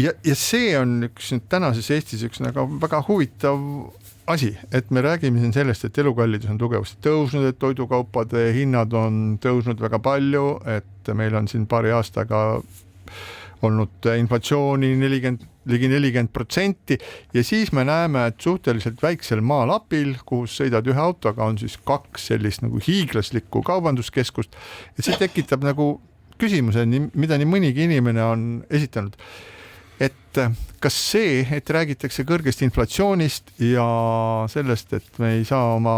S3: Ja see on üks tänases Eestis üks väga huvitav asi, et me räägime siin sellest, et elukallidus on tugevasti tõusnud, et toidukaupade hinnad on tõusnud väga palju, et meil on siin paari aastaga olnud inflatsiooni ligi 40% ja siis me näeme, et suhteliselt väiksel maalapil, kuhu sõidad ühe autoga, on siis 2 sellist nagu hiiglaslikku kaubanduskeskust ja see tekitab nagu küsimuse, mida nii mõnigi inimene on esitanud, et kas see, et räägitakse kõrgest inflatsioonist ja sellest, et me ei saa oma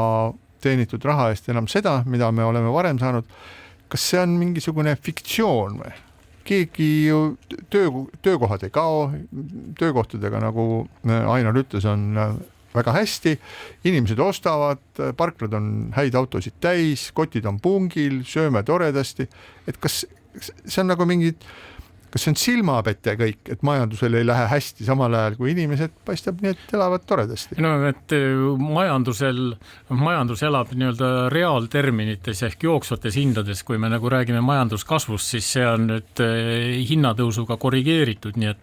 S3: teenitud raha eest enam seda, mida me oleme varem saanud, kas see on mingisugune fiktsioon või? Keegi ju töökohad ei kao, töökohtadega, nagu Ainar ütles, on väga hästi, inimesed ostavad, parklad on häid autosid täis, kotid on pungil, sööme toredasti, et kas see on nagu mingid, kas see on silmapete kõik, et majandusel ei lähe hästi samal ajal, kui inimesed paistab nii, et elavad toredasti?
S5: No, et majandus elab nii-öelda reaalterminites ehk jooksvates hindades, kui me nagu räägime majanduskasvust, siis see on nüüd hinnatõusuga korrigeeritud, nii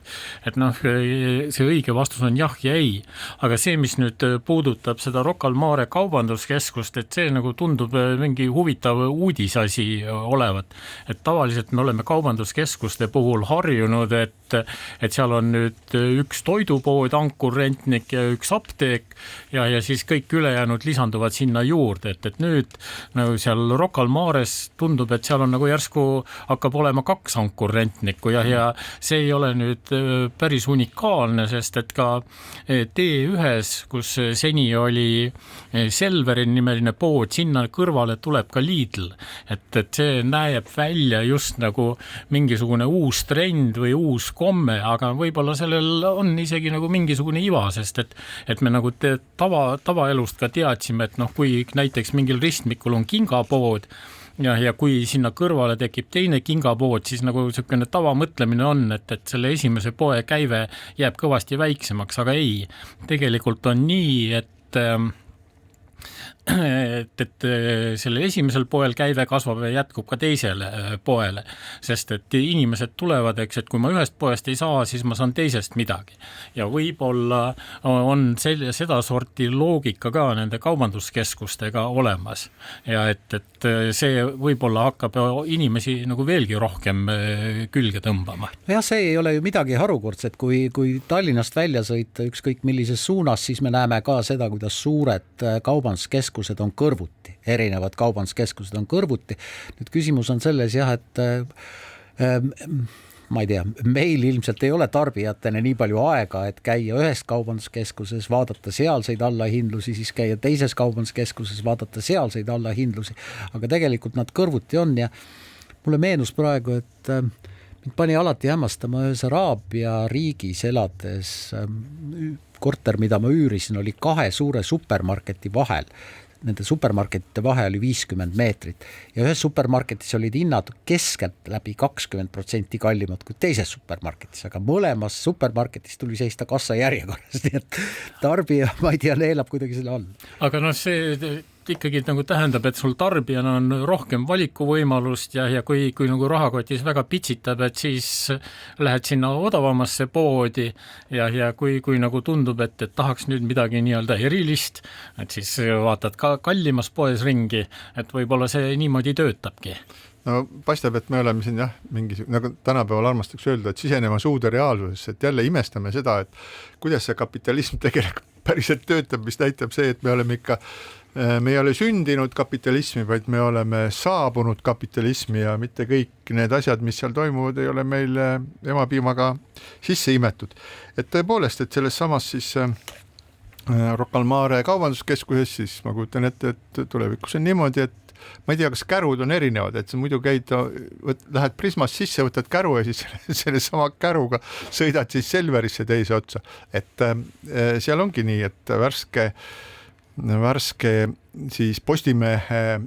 S5: et noh, see õige vastus on jah ja ei, aga see, mis nüüd puudutab seda Rocca al Mare kaubanduskeskust, et see nagu tundub mingi huvitav uudisasi olevat, et tavaliselt me oleme kaubanduskeskuste puhul harjunud, et seal on nüüd üks toidupood, ankurrentnik ja üks apteek ja siis kõik ülejäänud lisanduvad sinna juurde, et nüüd nagu seal Rocca al Mares tundub, et seal on nagu järsku hakkab olema 2 ankurrentnikku ja see ei ole nüüd päris unikaalne, sest et ka T1, kus seni oli Selverin nimeline pood, sinna kõrvale tuleb ka Lidl, et see näeb välja just nagu mingisugune uus trend või uus komme, aga võib-olla sellel on isegi nagu mingisugune iva, sest et me nagu tavaelust ka teadsime, et noh, kui näiteks mingil ristmikul on kingapood ja kui sinna kõrvale tekib teine kingapood, siis nagu selline tavamõtlemine on, et selle esimese poe käive jääb kõvasti väiksemaks, aga ei, tegelikult on nii, et sellel esimesel poel käive kasvab ja jätkub ka teisele poele, sest et inimesed tulevad, eks, et kui ma ühest poest ei saa, siis ma saan teisest midagi. Ja võib-olla on seda sorti loogika ka nende kaubanduskeskustega olemas ja et see võib-olla hakkab inimesi nagu veelgi rohkem külge tõmbama.
S4: jah, see ei ole ju midagi harukordset, kui Tallinnast välja sõita ükskõik millises suunas, siis me näeme ka seda, kuidas suured kaubanduskeskused on kõrvuti, erinevad kaubanduskeskused on kõrvuti. Nüüd küsimus on selles jah, et ma ei tea, meil ilmselt ei ole tarbijatena nii palju aega, et käia ühes kaubanduskeskuses, vaadata sealseid allahindlusi, siis käia teises kaubanduskeskuses, vaadata sealseid allahindlusi, aga tegelikult nad kõrvuti on ja mulle meenus praegu, et mind pani alati hämmastama ühes Araabia riigis elades korter, mida ma üürisin, oli 2 suure supermarketi vahel. Nende supermarketite vahe oli 50 meetrit ja ühes supermarketis olid hinnad keskelt läbi 20% kallimad kui teises supermarketis, aga mõlemas supermarketis tuli seista kassa järjekorras, nii et tarbija, ma ei tea, neelab kuidagi selle all.
S5: Aga see ikkagi nagu tähendab, et sul tarbijana on rohkem valikuvõimalust ja kui nagu rahakotis väga pitsitab, et siis lähed sinna odavamasse poodi ja kui nagu tundub, et tahaks nüüd midagi nii-öelda erilist, et siis vaatad ka kallimas poes ringi, et võib-olla see niimoodi töötabki.
S3: No paistab, et me oleme siin nagu tänapäeval armastaks öelda, et sisenemas uude reaalsusesse, et jälle imestame seda, et kuidas see kapitalism tegelikult päriselt töötab, mis näitab see, et me ei ole sündinud kapitalismi, vaid me oleme saabunud kapitalismi ja mitte kõik need asjad, mis seal toimuvad, ei ole meil emapiimaga sisse imetud. Et tõepoolest, et selles samas siis Rocca al Mare kaubanduskeskuses, siis ma kujutan ette, et tulevikus on niimoodi, et ma ei tea, kas kärud on erinevad, et sa muidu lähed Prismast sisse, võtad käru ja siis selle sama käruga sõidad siis Selverisse teise otsa. Et seal ongi nii, et värske siis Postimehe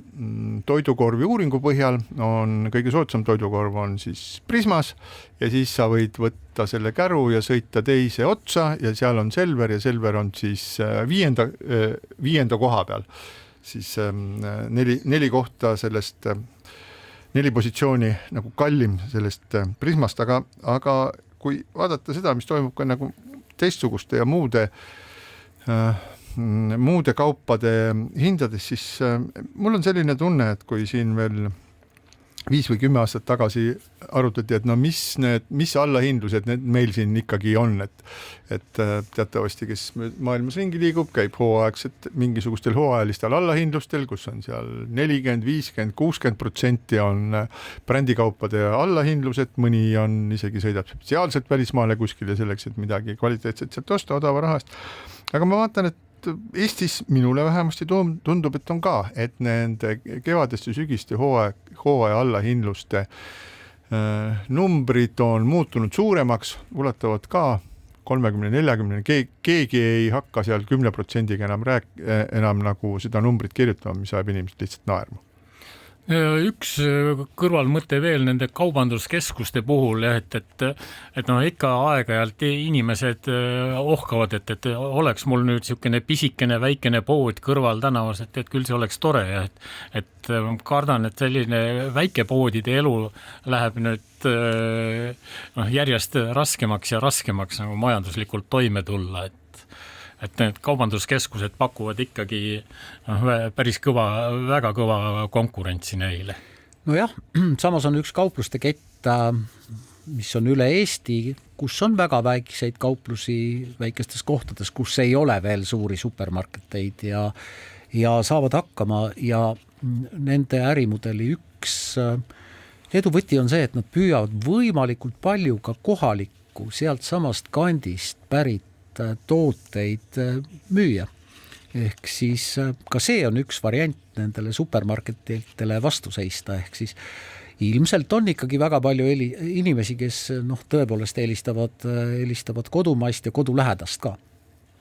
S3: toidukorvi uuringu põhjal on kõige soodsam toidukorv on siis Prismas ja siis sa võid võtta selle käru ja sõita teise otsa ja seal on Selver ja Selver on siis viienda koha peal. Siis 4 kohta sellest, 4 positsiooni nagu kallim sellest Prismast, aga kui vaadata seda, mis toimub ka nagu teistsuguste ja muude kaupade hindades, siis mul on selline tunne, et kui siin veel 5 või 10 aastat tagasi arutati, et no mis allahindlused need meil siin ikkagi on, et teatavasti, kes maailmas ringi liigub, käib hooaegselt mingisugustel hooajalistel allahindlustel, kus on seal 40, 50, 60% on brändikaupade allahindlused, mõni on isegi sõidab spetsiaalselt välismaale kuskile selleks, et midagi kvaliteetset sealt osta odava rahast. Aga ma vaatan, et Eestis minule vähemasti tundub, et on ka, et nende kevadeste sügiste hooaja allahindluste numbrid on muutunud suuremaks, ulatavad ka 30-40, keegi ei hakka seal 10%-ga enam nagu seda numbrit kirjutama, mis ajab inimesed lihtsalt naerma.
S5: Üks kõrvalmõte veel nende kaubanduskeskuste puhul, et no ikka aeg-ajalt inimesed ohkavad, et oleks mul nüüd niisugune pisikene väikene pood kõrval tänavas, et küll see oleks tore ja et kardan, et selline väikepoodide elu läheb nüüd järjest raskemaks ja raskemaks nagu majanduslikult toime tulla, et need kaubanduskeskused pakuvad ikkagi päris väga kõva konkurentsi neile.
S4: No jah, samas on üks kaupluste kett, mis on üle Eesti, kus on väga väikseid kauplusi väikestes kohtades, kus ei ole veel suuri supermarketeid ja saavad hakkama ja nende ärimudeli üks eduvõti on see, et nad püüavad võimalikult palju ka kohalikku sealt samast kandist pärit tooteid müüa. Ehk siis ka see on üks variant nendele supermarketitele vastu seista, ehk siis ilmselt on ikkagi väga palju inimesi, kes tõepoolest eelistavad kodumaist ja kodulähedast ka.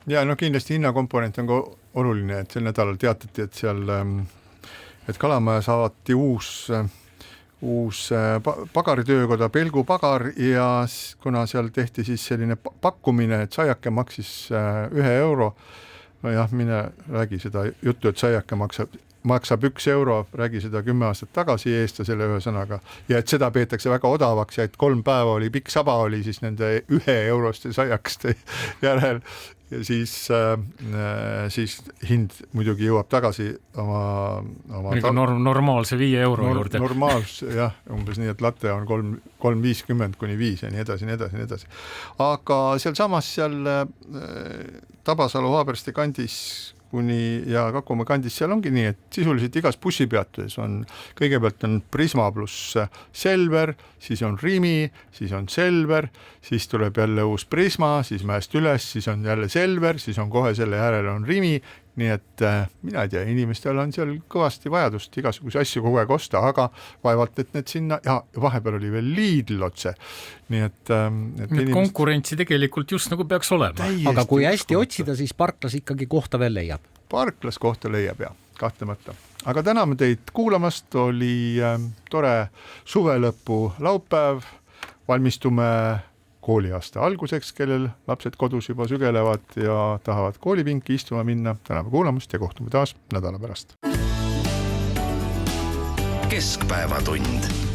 S3: Ja kindlasti hinnakomponent on ka oluline, et sel nädalal teatati, et Kalamajas avati uus pagaritöökoda Pelgu pagar ja kuna seal tehti siis selline pakkumine, et saiake maksis 1 euro, nojah, mine räägi seda juttu, et saiake maksab 1 euro, räägi seda 10 aastat tagasi eest ja selle ühe sõnaga. Ja et seda peetakse väga odavaks ja et 3 päeva oli pikk saba oli siis nende 1 euroste saiakeste järel ja siis hind muidugi jõuab tagasi oma
S5: normaalse 5 euro juurde.
S3: Normaalse, jah, umbes nii, et latte on 3,50 kuni 5 ja nii edasi, nii edasi, nii edasi. Aga seal samas Tabasalu Haabersti kandis kuni ja Kakumäe kandis seal ongi nii, et sisuliselt igas bussipeatuses on, kõigepealt on Prisma pluss Selver, siis on Rimi, siis on Selver, siis tuleb jälle uus Prisma, siis mäest üles, siis on jälle Selver, siis on kohe selle järele on Rimi, nii et mina ei tea, inimestel on seal kõvasti vajadust igasuguse asju kogu aeg osta, aga vaevalt, et need sinna, ja vahepeal oli veel Lidl otse, nii et
S5: inimest... konkurentsi tegelikult just nagu peaks olema.
S4: Aga kui hästi otsida, siis parklas ikkagi kohta veel leiab.
S3: Parklas kohta leiab, ja, kahtlemata. Aga täname teid kuulamast, oli tore suvelõpu laupäev, valmistume kooliaasta alguseks, kellel lapsed kodus juba sügelevad ja tahavad koolipinki istuma minna. Täname kuulamast ja kohtume taas nädala pärast.
S1: Keskpäevatund.